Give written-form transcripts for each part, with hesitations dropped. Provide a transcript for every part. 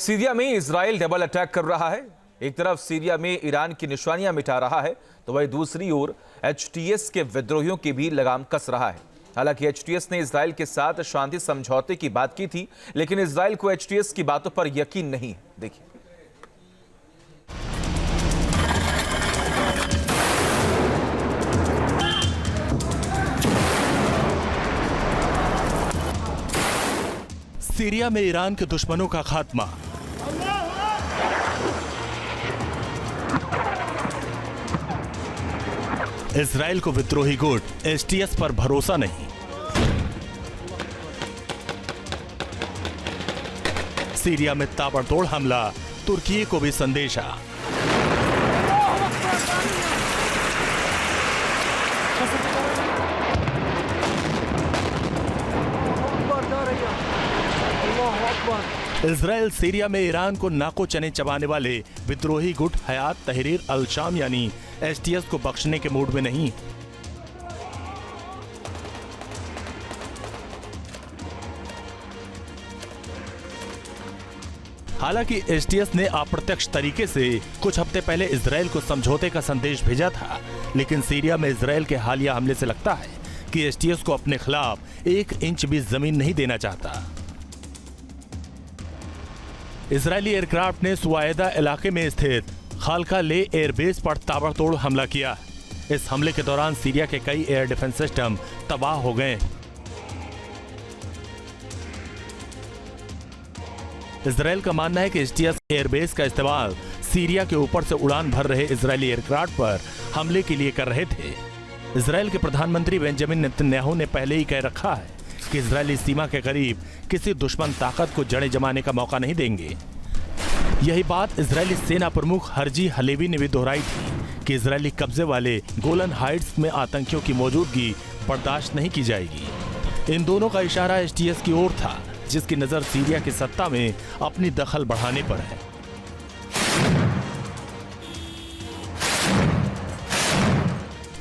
Syria में Israel double attack कर रहा है। एक तरफ सीरिया में ईरान की निशानियां मिटा रहा है तो वहीं दूसरी ओर एचटीएस के विद्रोहियों की भी लगाम कस रहा है। हालांकि एचटीएस ने इजराइल के साथ शांति समझौते की बात की थी, लेकिन इजराइल को एचटीएस की बातों पर यकीन नहीं है। देखिए, सीरिया में ईरान के दुश्मनों का खात्मा। इजराइल को विद्रोही गुट, एचटीएस पर भरोसा नहीं। सीरिया में ताबड़तोड़ हमला, तुर्की को भी संदेशा। इजराइल सीरिया में ईरान को नाको चने चबाने वाले विद्रोही गुट हयात तहरीर अल शाम यानी एचटीएस को बख्शने के मूड में नहीं। हालांकि एचटीएस ने अप्रत्यक्ष तरीके से कुछ हफ्ते पहले इजराइल को समझौते का संदेश भेजा था, लेकिन सीरिया में इजराइल के हालिया हमले से लगता है कि एचटीएस को अपने खिलाफ 1 इंच भी जमीन नहीं देना चाहता। इजरायली एयरक्राफ्ट ने सुवायदा इलाके में स्थित खालका ले एयरबेस पर ताबड़तोड़ हमला किया। इस हमले के दौरान सीरिया के कई एयर डिफेंस सिस्टम तबाह हो गए। इजराइल का मानना है कि एचटीएस एयरबेस का इस्तेमाल सीरिया के ऊपर से उड़ान भर रहे इजरायली एयरक्राफ्ट पर हमले के लिए कर रहे थे। इजराइल के प्रधानमंत्री बेंजामिन नेतन्याहू ने पहले ही कह रखा है कि इजरायली सीमा के करीब किसी दुश्मन ताकत को जड़ें जमाने का मौका नहीं देंगे। यही बात इजरायली सेना प्रमुख हर्जी हलेवी ने भी दोहराई थी कि इजरायली कब्जे वाले गोलन हाइट्स में आतंकियों की मौजूदगी बर्दाश्त नहीं की जाएगी। इन दोनों का इशारा एचटीएस की ओर था, जिसकी नजर सीरिया की सत्ता में अपनी दखल बढ़ाने पर है।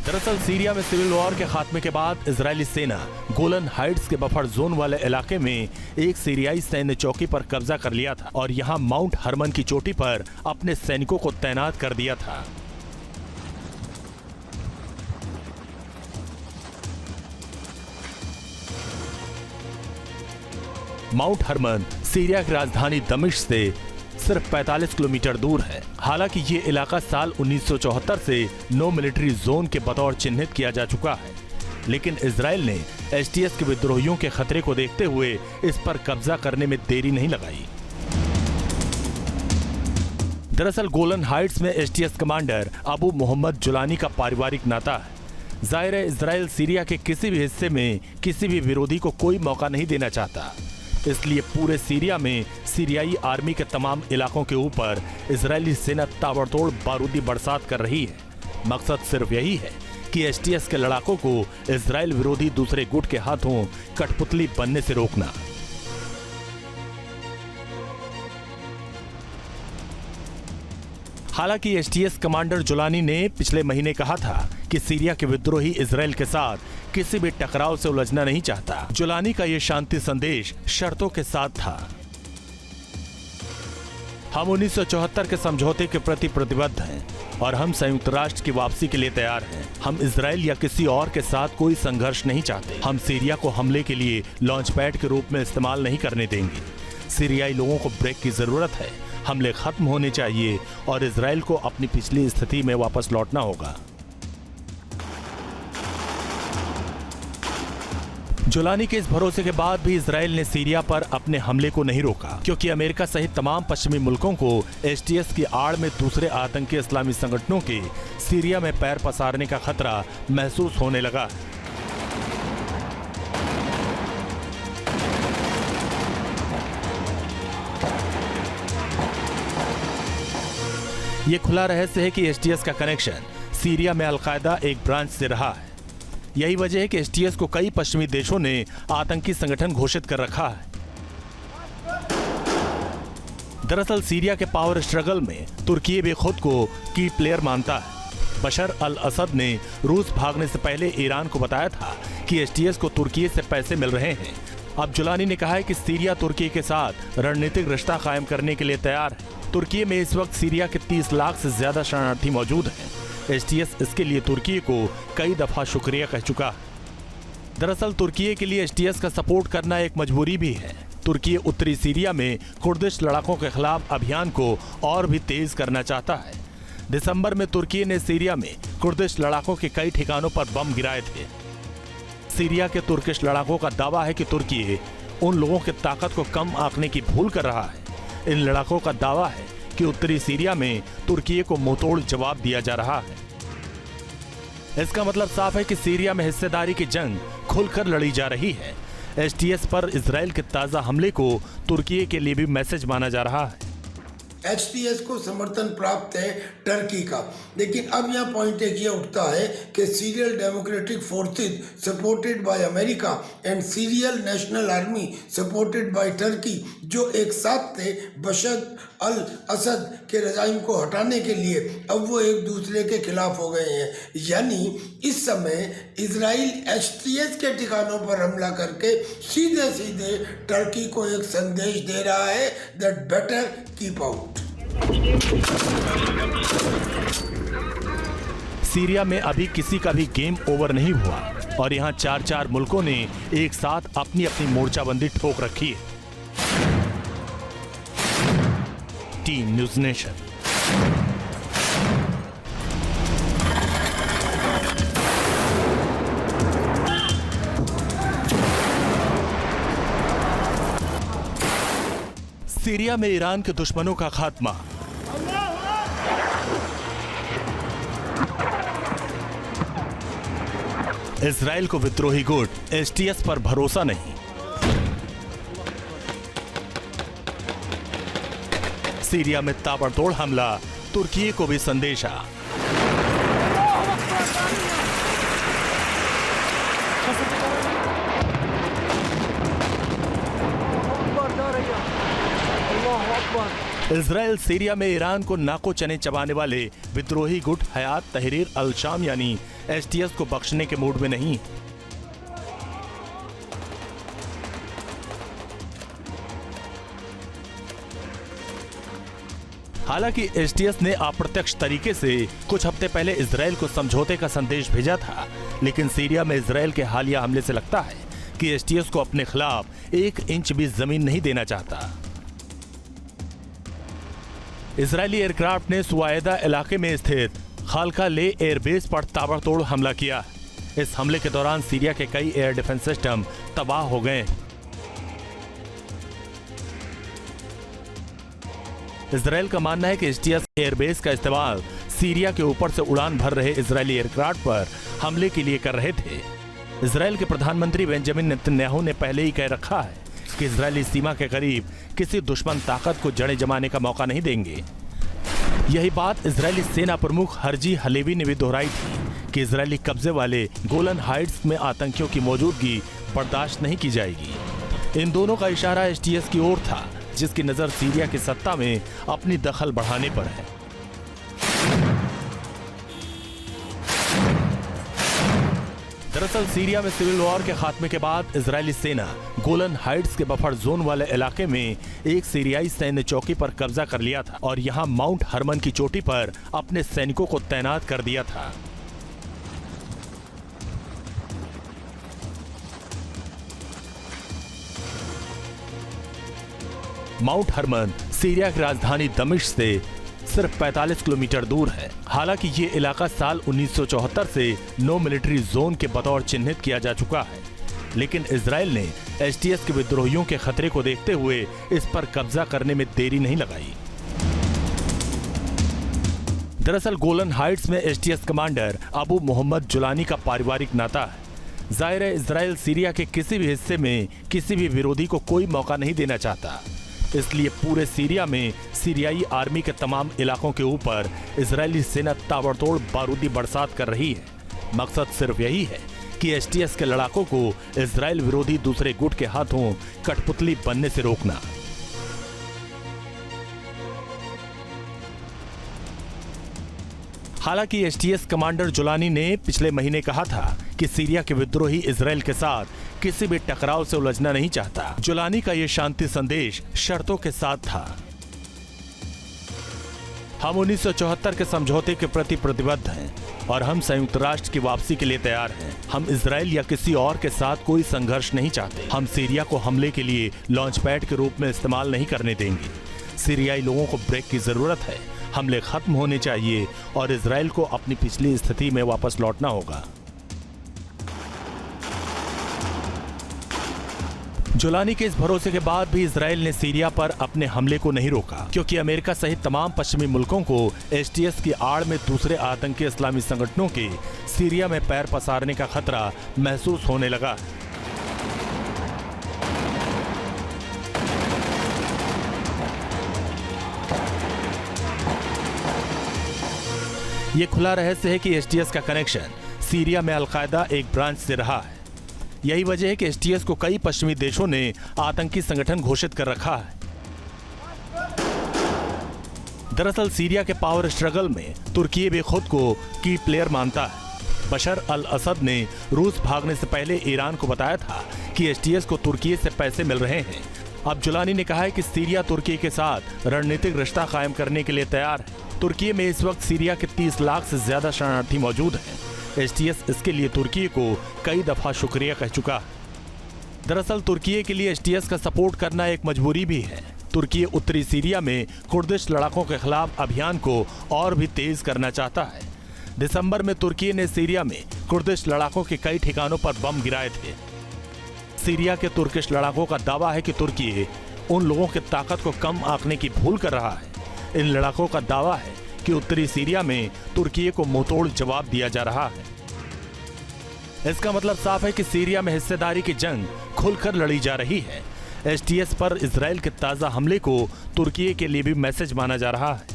दरअसल सीरिया में सिविल वॉर के खात्मे के बाद इजरायली सेना गोलन हाइट्स के बफर जोन वाले इलाके में एक सीरियाई सैन्य चौकी पर कब्जा कर लिया था और यहां माउंट हरमन की चोटी पर अपने सैनिकों को तैनात कर दिया था। माउंट हरमन सीरिया की राजधानी दमिश्क से सिर्फ 45 किलोमीटर दूर है। हालांकि ये इलाका साल 1974 से नो मिलिट्री जोन के बतौर चिन्हित किया जा चुका है, लेकिन इजराइल ने एचटीएस के विद्रोहियों के खतरे को देखते हुए इस पर कब्जा करने में देरी नहीं लगाई। दरअसल गोलन हाइट्स में HTS commander Abu Mohammad Julani का पारिवारिक नाता है। जाहिर है इजराइल सीरिया के किसी भी हिस्से में किसी भी विरोधी को कोई मौका नहीं देना चाहता, इसलिए पूरे सीरिया में सीरियाई आर्मी के तमाम इलाकों के ऊपर इजरायली सेना ताबड़तोड़ बारूदी बरसात कर रही है। मकसद सिर्फ यही है कि एचटीएस के लड़ाकों को इजराइल विरोधी दूसरे गुट के हाथों कठपुतली बनने से रोकना। हालांकि एचटीएस कमांडर जुलानी ने पिछले महीने कहा था कि सीरिया के विद्रोही इजराइल के साथ किसी भी टकराव से उलझना नहीं चाहता। जुलानी का यह शांति संदेश शर्तों के साथ था। हम 1974 के समझौते के प्रति प्रतिबद्ध हैं और हम संयुक्त राष्ट्र की वापसी के लिए तैयार हैं। हम इजराइल या किसी और के साथ कोई संघर्ष नहीं चाहते। हम सीरिया को हमले के लिए लॉन्च पैड के रूप में इस्तेमाल नहीं करने देंगे। सीरियाई लोगों को ब्रेक की जरूरत है। हमले खत्म होने चाहिए और इजराइल को अपनी पिछली स्थिति में वापस लौटना होगा। जुलानी के इस भरोसे के बाद भी इजराइल ने सीरिया पर अपने हमले को नहीं रोका, क्योंकि अमेरिका सहित तमाम पश्चिमी मुल्कों को एचटीएस की आड़ में दूसरे आतंकी इस्लामी संगठनों के सीरिया में पैर पसारने का खतरा महसूस होने लगा। ये खुला रहस्य है कि एचटीएस का कनेक्शन सीरिया में अलकायदा एक ब्रांच से रहा है। यही वजह है कि एचटीएस को कई पश्चिमी देशों ने आतंकी संगठन घोषित कर रखा है। दरअसल सीरिया के पावर स्ट्रगल में तुर्की भी खुद को की प्लेयर मानता है। बशर अल असद ने रूस भागने से पहले ईरान को बताया था कि एचटीएस को तुर्की से पैसे मिल रहे हैं अब जुलानी ने कहा है कि सीरिया तुर्की के साथ रणनीतिक रिश्ता कायम करने के लिए तैयार है। तुर्की में इस वक्त सीरिया के 30 लाख से ज्यादा शरणार्थी मौजूद हैं। एचटीएस इसके लिए तुर्की को कई दफा शुक्रिया कह चुका है। दरअसल तुर्की के लिए एचटीएस का सपोर्ट करना एक मजबूरी भी है। तुर्की उत्तरी सीरिया में कुर्दिश लड़ाकों के खिलाफ अभियान को और भी तेज करना चाहता है। दिसंबर में तुर्की ने सीरिया में कुर्दिश लड़ाकों के कई ठिकानों पर बम गिराए थे। सीरिया के तुर्किश लड़ाकों का दावा है कि तुर्की उन लोगों की ताकत को कम आंकने की भूल कर रहा है। इन लड़ाकों का दावा है कि उत्तरी सीरिया में तुर्की को मुंहतोड़ जवाब दिया जा रहा है। इसका मतलब साफ है कि सीरिया में हिस्सेदारी की जंग खुलकर लड़ी जा रही है। एचटीएस पर इजराइल के ताजा हमले को तुर्की के लिए भी मैसेज माना जा रहा है। एचटीएस को समर्थन प्राप्त है टर्की का, लेकिन अब यहाँ पॉइंट एक ये उठता है कि serial democratic forces supported by America and serial national army supported by Turkey जो एक साथ थे बशर अल असद के रजाइम को हटाने के लिए, अब वो एक दूसरे के खिलाफ हो गए हैं। यानी इस समय इजराइल एचटीएस के ठिकानों पर हमला करके सीधे सीधे टर्की को एक संदेश दे रहा है that better keep out. Syria में अभी किसी का भी गेम ओवर नहीं हुआ और यहाँ 4 मुल्कों ने एक साथ अपनी अपनी मोर्चाबंदी ठोक रखी है। Team news nation. सीरिया में ईरान के दुश्मनों का खात्मा। इजराइल को विद्रोही गुट, एचटीएस पर भरोसा नहीं। सीरिया में ताबड़तोड़ हमला, तुर्की को भी संदेशा। इजराइल सीरिया में ईरान को नाको चने चबाने वाले विद्रोही गुट हयात तहरीर अल शाम यानी एचटीएस को बख्शने के मूड में नहीं। हालांकि एचटीएस ने अप्रत्यक्ष तरीके से कुछ हफ्ते पहले इजराइल को समझौते का संदेश भेजा था, लेकिन सीरिया में इजराइल के हालिया हमले से लगता है कि एचटीएस को अपने खिलाफ 1 इंच भी जमीन नहीं देना चाहता। इजरायली एयरक्राफ्ट ने सुवायदा इलाके में स्थित खालका ले एयरबेस पर ताबड़तोड़ हमला किया। इस हमले के दौरान सीरिया के कई एयर डिफेंस सिस्टम तबाह हो गए। इजराइल का मानना है कि एचटीएस एयरबेस का इस्तेमाल सीरिया के ऊपर से उड़ान भर रहे इजरायली एयरक्राफ्ट पर हमले के लिए कर रहे थे। इजराइल के प्रधानमंत्री बेंजामिन नेतन्याहू ने पहले ही कह रखा है कि इजरायली सीमा के करीब किसी दुश्मन ताकत को जड़ें जमाने का मौका नहीं देंगे। यही बात इजरायली सेना प्रमुख हर्जी हलेवी ने भी दोहराई थी कि इजरायली कब्जे वाले गोलन हाइट्स में आतंकियों की मौजूदगी बर्दाश्त नहीं की जाएगी। इन दोनों का इशारा एचटीएस की ओर था, जिसकी नजर सीरिया की सत्ता में अपनी दखल बढ़ाने पर है। दरअसल सीरिया में सिविल वॉर के खात्मे के बाद इजरायली सेना गोलन हाइट्स के बफर जोन वाले इलाके में एक सीरियाई सैन्य चौकी पर कब्जा कर लिया था और यहां माउंट हरमन की चोटी पर अपने सैनिकों को तैनात कर दिया था। माउंट हरमन सीरिया की राजधानी दमिश्क से सिर्फ 45 किलोमीटर दूर है। हालांकि ये इलाका साल 1974 से नो मिलिट्री जोन के बतौर चिन्हित किया जा चुका है, लेकिन इजराइल ने एचटीएस के विद्रोहियों के खतरे को देखते हुए इस पर कब्जा करने में देरी नहीं लगाई। दरअसल गोलन हाइट्स में HTS commander Abu Mohammad Julani का पारिवारिक नाता है। जाहिर है इजराइल सीरिया के किसी भी हिस्से में किसी भी विरोधी को कोई मौका नहीं देना चाहता, इसलिए पूरे सीरिया में सीरियाई आर्मी के तमाम इलाकों के ऊपर इजरायली सेना ताबड़तोड़ बारूदी बरसात कर रही है। मकसद सिर्फ यही है कि एचटीएस के लड़ाकों को इजराइल विरोधी दूसरे गुट के हाथों कठपुतली बनने से रोकना। हालांकि एचटीएस कमांडर जुलानी ने पिछले महीने कहा था कि सीरिया के विद्रोही इजराइल के साथ किसी भी टकराव से उलझना नहीं चाहता। जुलानी का ये शांति संदेश शर्तों के साथ था। हम 1974 के समझौते के प्रति प्रतिबद्ध हैं और हम संयुक्त राष्ट्र की वापसी के लिए तैयार हैं। हम इजराइल या किसी और के साथ कोई संघर्ष नहीं चाहते। हम सीरिया को हमले के लिए लॉन्च पैड के रूप में इस्तेमाल नहीं करने देंगे। सीरियाई लोगों को ब्रेक की जरूरत है। हमले खत्म होने चाहिए और इजराइल को अपनी पिछली स्थिति में वापस लौटना होगा। जुलानी के इस भरोसे के बाद भी इजराइल ने सीरिया पर अपने हमले को नहीं रोका, क्योंकि अमेरिका सहित तमाम पश्चिमी मुल्कों को एचटीएस की आड़ में दूसरे आतंकी इस्लामी संगठनों के सीरिया में पैर पसारने का खतरा महसूस होने लगा। ये खुला रहस्य है कि एचटीएस का कनेक्शन सीरिया में अलकायदा एक ब्रांच से रहा है। यही वजह है कि एचटीएस को कई पश्चिमी देशों ने आतंकी संगठन घोषित कर रखा है। दरअसल सीरिया के पावर स्ट्रगल में तुर्की भी खुद को की प्लेयर मानता है। बशर अल असद ने रूस भागने से पहले ईरान को बताया था कि एचटीएस को तुर्की से पैसे मिल रहे हैं। अब जुलानी ने कहा है कि सीरिया तुर्की के साथ रणनीतिक रिश्ता कायम करने के लिए तैयार है। तुर्की में इस वक्त सीरिया के 30 लाख से ज्यादा शरणार्थी मौजूद हैं। एचटीएस इसके लिए तुर्की को कई दफा शुक्रिया कह चुका है। दरअसल तुर्की के लिए एचटीएस का सपोर्ट करना एक मजबूरी भी है। तुर्की उत्तरी सीरिया में कुर्दिश लड़ाकों के खिलाफ अभियान को और भी तेज करना चाहता है। दिसंबर में तुर्की ने सीरिया में कुर्दिश लड़ाकों के कई ठिकानों पर बम गिराए थे। सीरिया के तुर्किश लड़ाकों का दावा है कि तुर्की उन लोगों की ताकत को कम आंकने की भूल कर रहा है। इन लड़ाकों का दावा है कि उत्तरी सीरिया में तुर्की को मुंहतोड़ जवाब दिया जा रहा है। इसका मतलब साफ है कि सीरिया में हिस्सेदारी की जंग खुलकर लड़ी जा रही है। एचटीएस पर इजराइल के ताजा हमले को तुर्की के लिए भी मैसेज माना जा रहा है।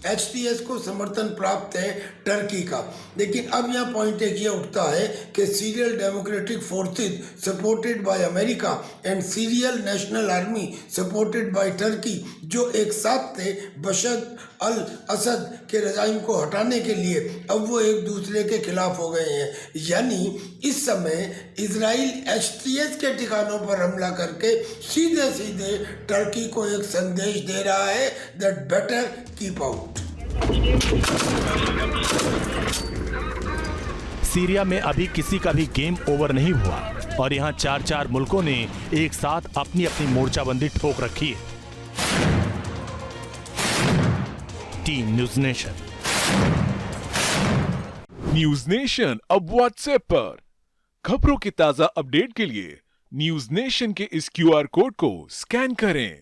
एचटीएस को समर्थन प्राप्त है टर्की का, लेकिन अब यहाँ पॉइंट एक ये उठता है कि serial democratic forces supported by America and serial national army supported by Turkey, जो एक साथ थे बशर अल असद के रजाइम को हटाने के लिए, अब वो एक दूसरे के खिलाफ हो गए हैं। यानी इस समय इजराइल एचटीएस के ठिकानों पर हमला करके सीधे सीधे टर्की को एक संदेश दे रहा है that better keep out. Syria में अभी किसी का भी गेम ओवर नहीं हुआ और यहाँ 4 मुल्कों ने एक साथ अपनी अपनी मोर्चाबंदी ठोक रखी है। Team news nation. News nation अब व्हाट्सएप पर खबरों की ताजा अपडेट के लिए न्यूज़ नेशन के इस क्यूआर कोड को स्कैन करें